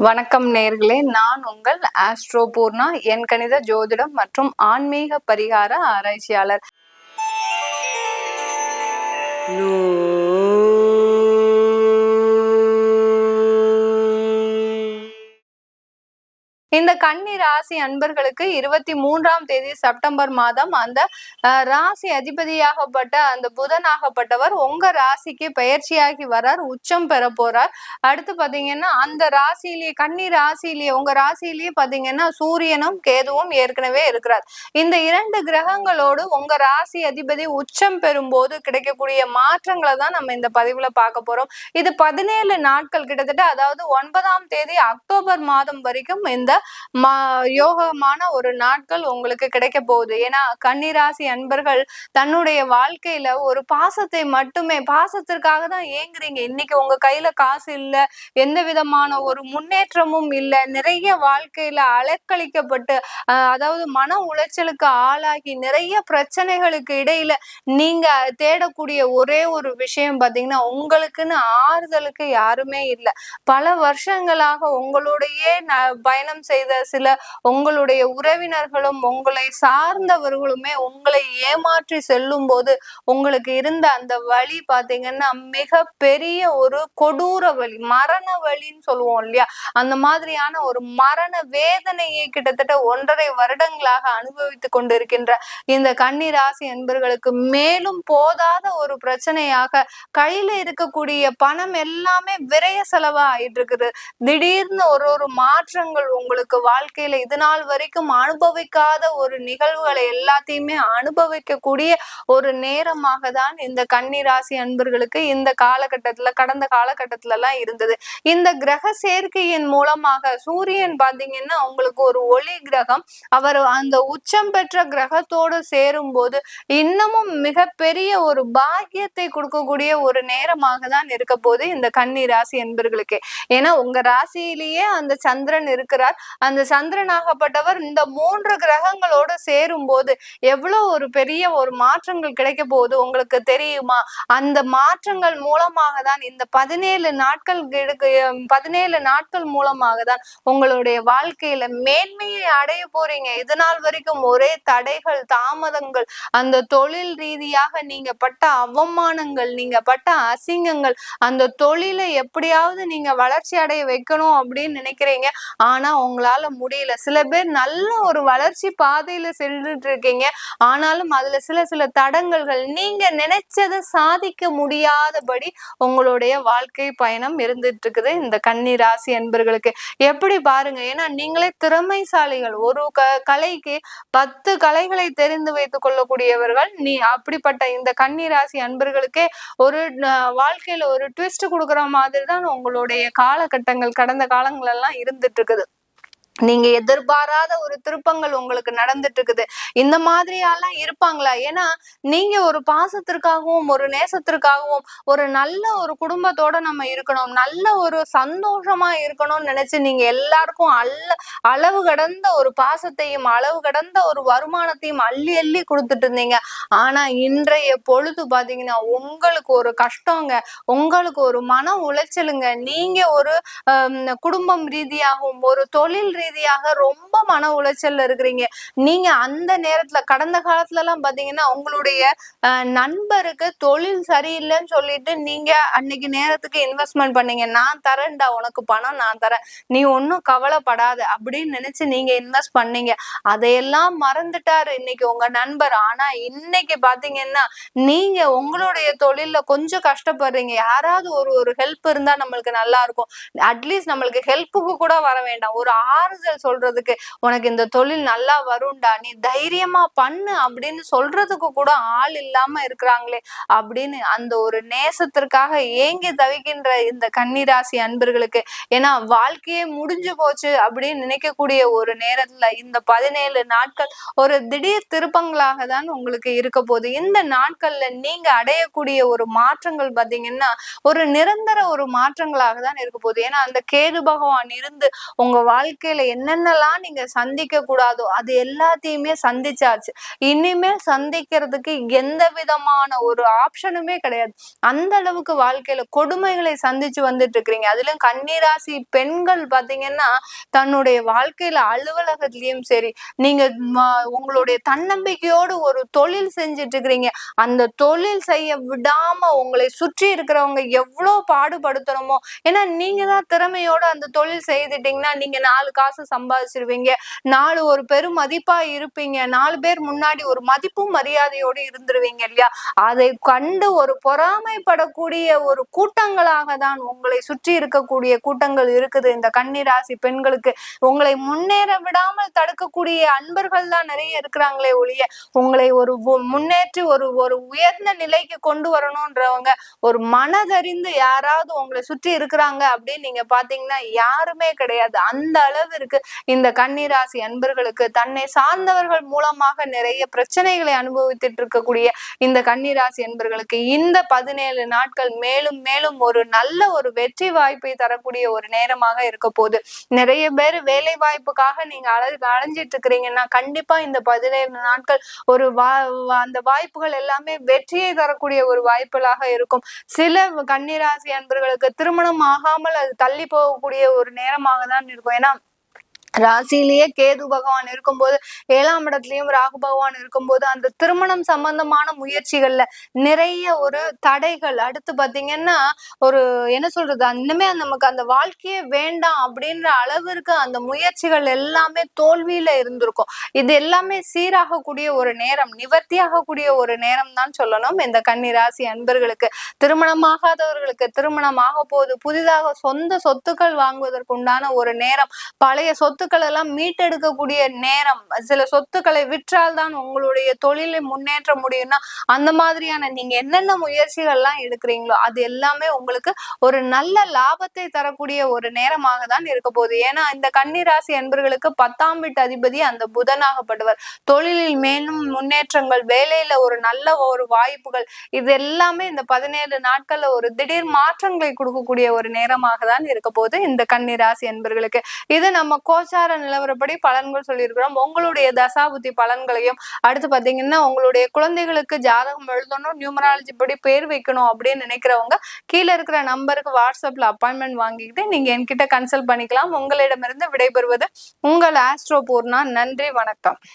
வணக்கம் நேர்களே, நான் உங்கள் ஆஸ்ட்ரோ பூர்ணா, என் கணித ஜோதிடம் மற்றும் ஆன்மீக பரிகார ஆராய்ச்சியாளர். இந்த கன்னி ராசி அன்பர்களுக்கு 23ஆம் தேதி செப்டம்பர் மாதம் அந்த ராசி அதிபதியாகப்பட்ட அந்த புதனாகப்பட்டவர் உங்க ராசிக்கு பயிற்சியாகி வரார், உச்சம் பெற போறார். அடுத்து பாத்தீங்கன்னா அந்த ராசியிலேயே கன்னி ராசியிலேயே உங்க ராசியிலேயே பாத்தீங்கன்னா சூரியனும் கேதுவும் ஏற்கனவே இருக்கிறார். இந்த 2 கிரகங்களோடு உங்க ராசி அதிபதி உச்சம் பெறும் போது கிடைக்கக்கூடிய மாற்றங்களை தான் நம்ம இந்த பதிவுல பார்க்க போறோம். இது 17 நாட்கள் கிட்டத்தட்ட, அதாவது 9ஆம் தேதி அக்டோபர் மாதம் வரைக்கும் இந்த யோகமான ஒரு நாட்கள் உங்களுக்கு கிடைக்க போகுது. ஏன்னா கன்னிராசி அன்பர்கள் தன்னுடைய வாழ்க்கையில ஒரு பாசத்தை மட்டுமே, பாசத்திற்காக தான் ஏங்குறீங்க. இன்னைக்கு உங்க கையில காசு இல்ல, எந்த விதமான ஒரு முன்னேற்றமும் இல்ல, நிறைய வாழ்க்கையில அலக்களிக்கப்பட்டு அதாவது மன உளைச்சலுக்கு ஆளாகி நிறைய பிரச்சனைகளுக்கு இடையில நீங்க தேடக்கூடிய ஒரே ஒரு விஷயம் பாத்தீங்கன்னா, உங்களுக்குன்னு ஆறுதலுக்கு யாருமே இல்லை. பல வருஷங்களாக உங்களுடைய பயணம் செய்த சில உங்களுடைய உறவினர்களும் உங்களை சார்ந்தவர்களுமே உங்களை ஏமாற்றி செல்லும் போது உங்களுக்கு இருந்த அந்த வலி பாத்தீங்கன்னா மிக பெரிய ஒரு கொடூர வலி, மரண வலின்னு சொல்லுவோம் இல்லையா, அந்த மாதிரியான ஒரு மரண வேதனையை கிட்டத்தட்ட 1.5 வருடங்களாக அனுபவித்துக் கொண்டிருக்கின்ற இந்த கன்னி ராசி என்பர்களுக்கு மேலும் போதாத ஒரு பிரச்சனையாக கையில இருக்கக்கூடிய பணம் எல்லாமே விரய செலவா ஆயிட்டு இருக்குது. திடீர்னு ஒரு மாற்றங்கள் உங்களுக்கு வாழ்க்கையில இது நாள் வரைக்கும் அனுபவிக்காத ஒரு நிகழ்வுகளை எல்லாத்தையுமே அனுபவிக்கக்கூடிய ஒரு நேரமாக தான் இந்த கன்னி ராசி அன்பர்களுக்கு இந்த காலகட்டத்துல, கடந்த காலகட்டத்துல எல்லாம் இருந்தது. இந்த கிரக சேர்க்கையின் மூலமாக சூரியன் பாத்தீங்கன்னா உங்களுக்கு ஒரு ஒளி கிரகம், அவர் அந்த உச்சம் பெற்ற கிரகத்தோடு சேரும் போது இன்னமும் மிகப்பெரிய ஒரு பாக்கியத்தை கொடுக்கக்கூடிய ஒரு நேரமாக தான் இருக்க போது இந்த கன்னி ராசி என்பர்களுக்கு. ஏன்னா உங்க ராசியிலேயே அந்த சந்திரன் இருக்கிறார். அந்த சந்திரனாகப்பட்டவர் இந்த 3 கிரகங்களோடு சேரும் போது எவ்வளவு ஒரு பெரிய ஒரு மாற்றங்கள் கிடைக்க போகுது உங்களுக்கு தெரியுமா? அந்த மாற்றங்கள் மூலமாக தான் இந்த 17 நாட்கள் மூலமாக தான் உங்களுடைய வாழ்க்கையில மேன்மையை அடைய போறீங்க. இது நாள் வரைக்கும் ஒரே தடைகள், தாமதங்கள், அந்த தொழில் ரீதியாக நீங்க பட்ட அவமானங்கள், நீங்க பட்ட அசிங்கங்கள், அந்த தொழிலை எப்படியாவது நீங்க வளர்ச்சி அடைய வைக்கணும் அப்படின்னு நினைக்கிறீங்க. ஆனா உங்களால முடியல. சில பேர் நல்ல ஒரு வளர்ச்சி பாதையில சென்றுட்டு இருக்கீங்க. ஆனாலும் அதுல சில தடங்கல்கள், நீங்க நினைச்சதை சாதிக்க முடியாதபடி உங்களுடைய வாழ்க்கை பயணம் இருந்துட்டு இருக்குது இந்த கன்னி ராசி அன்பர்களுக்கு. எப்படி பாருங்க, ஏன்னா நீங்களே திறமைசாலிகள். ஒரு கலைக்கு 10 கலைகளை தெரிந்து வைத்துக் கொள்ளக்கூடியவர்கள். அப்படிப்பட்ட இந்த கன்னி ராசி அன்பர்களுக்கே ஒரு வாழ்க்கையில ஒரு ட்விஸ்ட் கொடுக்குற மாதிரி தான் உங்களுடைய காலகட்டங்கள் கடந்த காலங்கள் எல்லாம் இருந்துட்டு இருக்குது. நீங்க எதிர்பாராத ஒரு திருப்பங்கள் உங்களுக்கு நடந்துட்டு இருக்குது. இந்த மாதிரியெல்லாம் இருப்பாங்களா? ஏன்னா நீங்க ஒரு பாசத்திற்காகவும் ஒரு நேசத்திற்காகவும் ஒரு நல்ல ஒரு குடும்பத்தோட நம்ம இருக்கணும், நல்ல ஒரு சந்தோஷமா இருக்கணும்னு நினைச்சு நீங்க எல்லாருக்கும் அளவு கடந்த ஒரு பாசத்தையும் அளவு கடந்த ஒரு வருமானத்தையும் அள்ளி அள்ளி கொடுத்துட்டு இருந்தீங்க. ஆனா இன்றைய பொழுது பாத்தீங்கன்னா உங்களுக்கு ஒரு கஷ்டங்க, உங்களுக்கு ஒரு மன உளைச்சலுங்க. நீங்க ஒரு குடும்பம் ரீதியாகவும் ஒரு தொழில் ரீதியாக ரொம்ப மன உளைச்சல்ல இருக்கிறீங்க. நீங்க அந்த நேரத்துல கடந்த காலத்துல எல்லாம் பாத்தீங்கன்னா உங்களுடைய நண்பருக்கு தொழில் சரியில்லைன்னு சொல்லிட்டு நீங்க அன்னைக்கு நேரத்துக்கு இன்வெஸ்ட்மெண்ட் பண்ணீங்க. நான் தரேன்டா, உனக்கு பணம் நான் தரேன், நீ ஒன்னும் கவலைப்படாத அப்படின்னு நினைச்சு நீங்க இன்வெஸ்ட் பண்ணீங்க. அதையெல்லாம் மறந்துட்டாரு இன்னைக்கு உங்க நண்பர். ஆனா இன்னைக்கு பாத்தீங்கன்னா நீங்க உங்களுடைய தொழில்ல கொஞ்சம் கஷ்டப்படுறீங்க. யாராவது ஒரு ஹெல்ப் இருந்தா நம்மளுக்கு நல்லா இருக்கும். அட்லீஸ்ட் நம்மளுக்கு ஹெல்ப்புக்கு கூட வர வேண்டாம், ஒரு ஆறுதல் சொல்றதுக்கு, உனக்கு இந்த தொழில் நல்லா வரும்டா, நீ தைரியமா பண்ணு அப்படின்னு சொல்றதுக்கு கூட ஆள் இல்லாம இருக்கிறாங்களே அப்படின்னு அந்த ஒரு நேசத்திற்காக ஏங்கி தவிக்கின்ற இந்த கன்னிராசி அன்பர்களுக்கு, ஏன்னா வாழ்க்கையே முடிஞ்சு போச்சு அப்படின்னு நினைக்கக்கூடிய ஒரு நேரத்துல இந்த 17 நாட்கள் ஒரு திடீர் திருப்பங்களாக தான் உங்களுக்கு இருக்க போகுது. இந்த நாட்கள்ல நீங்க அடையக்கூடிய ஒரு மாற்றங்கள் பாத்தீங்கன்னா ஒரு நிரந்தர ஒரு மாற்றங்களாக தான் இருக்க போகுது. ஏன்னா அந்த கேது பகவான் இருந்து உங்க வாழ்க்கையில என்னென்னலாம் நீங்க சந்திக்க கூடாதோ அது எல்லாத்தையுமே சந்திச்சாச்சு. இனிமேல் சந்திக்கிறதுக்கு எந்த விதமான ஒரு ஆப்ஷனுமே கிடையாது. அந்த அளவுக்கு வாழ்க்கையில கொடுமைகளை சந்திச்சு வந்துட்டு இருக்கிறீங்க. அதுலயும் கன்னிராசி பெண்கள் பாத்தீங்கன்னா தன்னுடைய வாழ்க்கையில அலுவலகத்திலயும் சரி, நீங்க உங்களுடைய தன்னம்பிக்கையோடு ஒரு தொழில் செஞ்சுட்டு இருக்கிறீங்க. அந்த தொழில் செய்ய விடாம உங்களை சுற்றி இருக்கிறவங்க எவ்வளவு பாடுபடுத்தணுமோ, ஏன்னா நீங்க தான் திறமையோட அந்த தொழில் செய்துட்டீங்கன்னா நீங்க 4 காசு சம்பாதிச்சிருவீங்க, 4 ஒரு பெரும் மதிப்பா இருப்பீங்க, 4 பேர் முன்னாடி ஒரு மதிப்பும் மரியாதையோடு இருந்துருவீங்க இல்லையா? அதை கண்டு ஒரு பொறாமைப்படக்கூடிய ஒரு கூட்டங்களாக தான் உங்களை சுற்றி இருக்கக்கூடிய கூட்டங்கள் இருக்குது. இந்த கன்னிராசி பெண்களுக்கு உங்களை முன்னேற விடாமல் தடுக்கக்கூடிய அன்பர்கள் தான் நிறைய இருக்கிறாங்களே ஒழிய, உங்களை ஒரு முன்னேற்றி ஒரு ஒரு உயர்ந்த நிலைக்கு கொண்டு வரணும்ன்றவங்க ஒரு மனதறிந்து யாராவது உங்களை சுற்றி இருக்கிறாங்க அப்படின்னு நீங்க பாத்தீங்கன்னா யாருமே கிடையாது. அந்த அளவிற்கு இந்த கன்னிராசி அன்பர்களுக்கு தன்னை சார்ந்தவர்கள் மூலமாக நிறைய பிரச்சனைகளை அனுபவித்துட்டு இருக்கக்கூடிய இந்த கன்னிராசி அன்பர்களுக்கு இந்த 17 நாட்கள் மேலும் மேலும் ஒரு நல்ல ஒரு வெற்றி வாய்ப்பை தரக்கூடிய ஒரு நேரமாக இருக்க போகுது. நிறைய பேர் வேலை வாய்ப்புக்காக நீங்க அலைஞ்சிட்டு இருக்கிறீங்கன்னா கண்டிப்பா இந்த 17 நாட்கள் ஒரு அந்த வாய்ப்புகள் எல்லாமே வெற்றியை தரக்கூடிய ஒரு வாய்ப்புகளாக இருக்கும். சில கன்னிராசி அன்பர்களுக்கு திருமணம் ஆகாமல் அது தள்ளி போகக்கூடிய ஒரு நேரமாக தான் இருக்கும். ஏன்னா ராசியிலேயே கேது பகவான் இருக்கும்போது 7ஆம் இடத்துலயும் ராகு பகவான் இருக்கும்போது அந்த திருமணம் சம்பந்தமான முயற்சிகள்ல நிறைய ஒரு தடைகள், அடுத்து பாத்தீங்கன்னா ஒரு என்ன சொல்றது, இன்னுமே நமக்கு அந்த வாழ்க்கையே வேண்டாம் அப்படின்ற அளவிற்கு அந்த முயற்சிகள் எல்லாமே தோல்வியில இருந்திருக்கும். இது எல்லாமே சீராகக்கூடிய ஒரு நேரம், நிவர்த்தியாகக்கூடிய ஒரு நேரம் தான் சொல்லணும் இந்த கன்னிராசி அன்பர்களுக்கு. திருமணமாகாதவர்களுக்கு திருமணம் ஆக போது, புதிதாக சொந்த சொத்துக்கள் வாங்குவதற்கு உண்டான ஒரு நேரம், பழைய சொத்துக்கள் எல்லாம் மீட்டெடுக்கக்கூடிய நேரம். சில சொத்துக்களை விற்றால் தான் உங்களுடைய தொழிலை முன்னேற்ற முடியும்னா அந்த மாதிரியான நீங்க என்னென்ன முயற்சிகள் எல்லாம் எடுக்கிறீங்களோ அது எல்லாமே உங்களுக்கு ஒரு நல்ல லாபத்தை தரக்கூடிய ஒரு நேரமாக தான் இருக்க போகுது. ஏன்னா இந்த கன்னிராசி அன்பர்களுக்கு 10ஆம் வீட்டு அதிபதி அந்த புதனாகப்படுவர். தொழிலில் மேலும் முன்னேற்றங்கள், வேலையில ஒரு நல்ல ஒரு வாய்ப்புகள், இது எல்லாமே இந்த 17 நாட்கள்ல ஒரு திடீர் மாற்றங்களை கொடுக்கக்கூடிய ஒரு நேரமாக தான் இருக்க போகுது இந்த கன்னிராசி அன்பர்களுக்கு. இது நம்ம கோச்சார நிலவரப்படி பலன்கள் சொல்லியிருக்கிறோம். உங்களுடைய தசாபுத்தி பலன்களையும், அடுத்து பாத்தீங்கன்னா உங்களுடைய குழந்தைகளுக்கு ஜாதகம் எழுதணும், நியூமராலஜி படி பேர் வைக்கணும் அப்படின்னு நினைக்கிறவங்க கீழே இருக்கிற நம்பருக்கு வாட்ஸ்அப்ல அப்பாயின்மெண்ட் வாங்கிக்கிட்டு நீங்க என்கிட்ட கன்சல்ட் பண்ணிக்கலாம். உங்களிடமிருந்து விடைபெறுவது உங்கள் ஆஸ்ட்ரோ பூர்ணா. நன்றி, வணக்கம்.